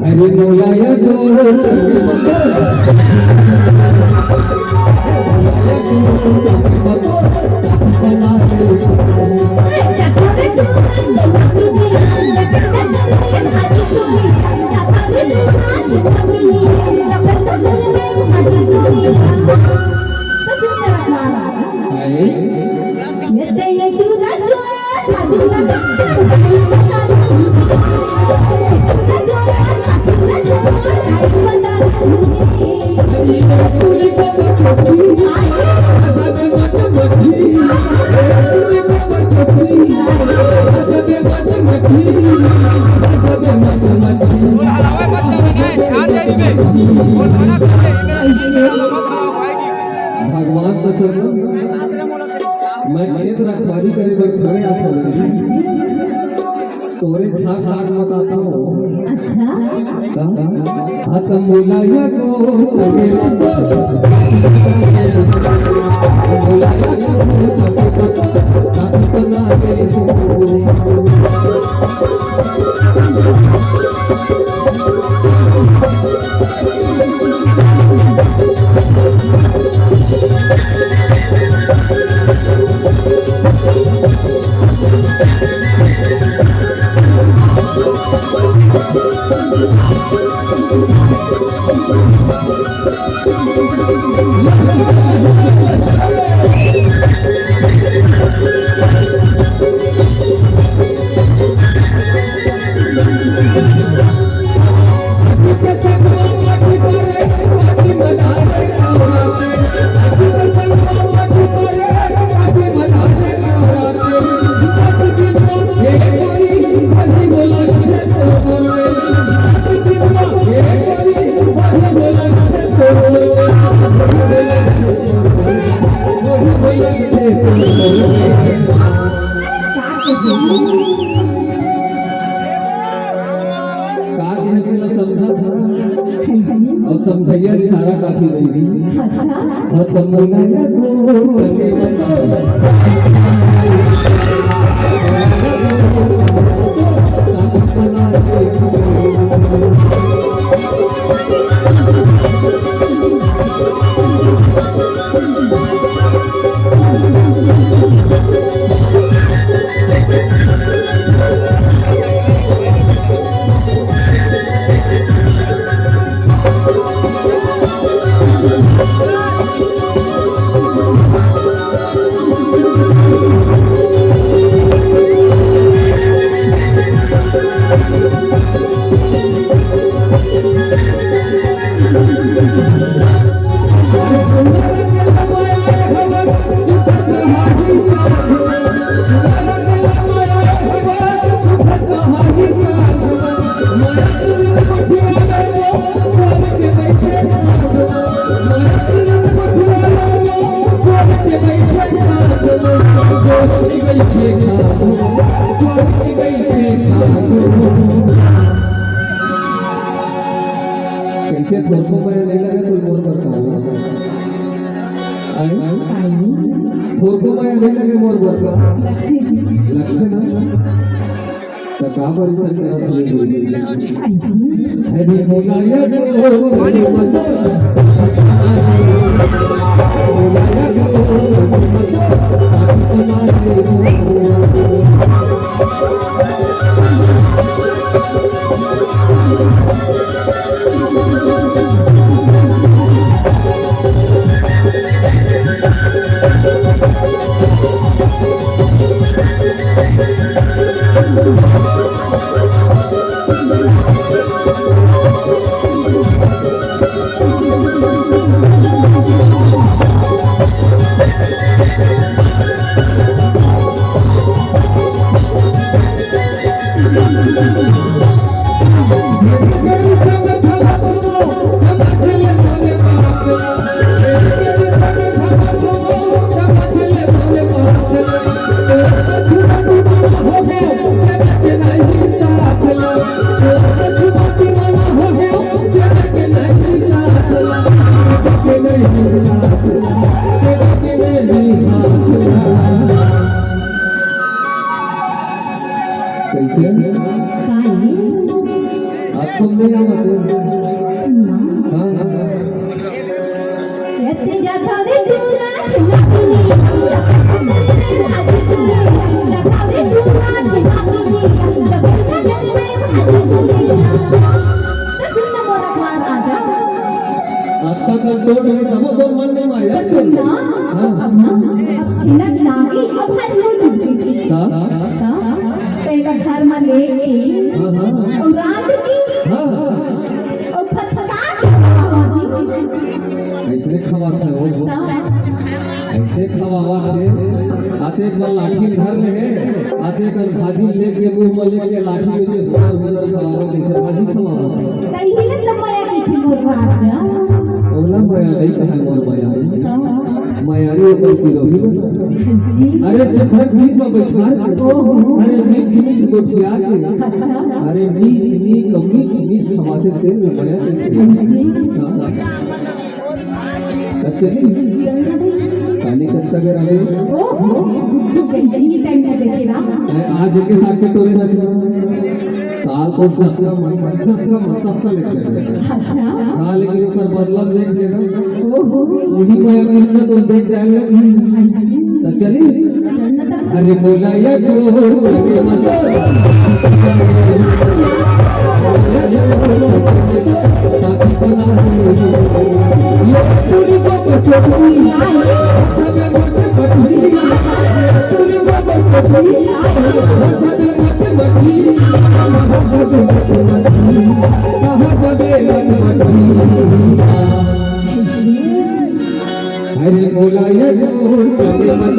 अरे मोलाया तो भगवान तो सर मैं खेत रखवारी करे बैठ गए आता हूँ तोरे छा खाट मत आता हूँ अच्छा हाथ मुलाया को सगे मत मुलाया को सगे मत बना के समझैया सारा काफी रही और तमन्ना को सके कैसे थोड़ो में नहीं लगे कोई मोर बताओ थोड़ो में नहीं लगे मोर बताओ लगते ना तो का पर सर करा है भी मोलाया को कल तोड़ ले तब तो मन नहीं मारिया सुनना अब छिनक नागी अब हर लोग डूबती थी पहला घर में लेके और रात की और फटफटा ऐसे खवा था वो ऐसे खवावा थे आते एक बार लाठी घर ले आते कर भाजी लेके मुंह में लेके लाठी में से उधर खवावा कैसे भाजी खवावा पहले तो माया की थी मोर राजा ओला माया नहीं कहा मोर माया मायारी ऊपर की रोही अरे सुखर गीत में बैठा अरे मीठ मीठ गोछिया अरे मीठ मीठ खवाते तेल में माया चली काली करता के रहे आज के साथ के तोरे ना साल को जत्रा मतलब लेके हाँ लेकिन ऊपर बदलाव देख लेना वही महीना तो देख जाएगा तो चली अरे बोला या तो सके अरे बोला ये सके मत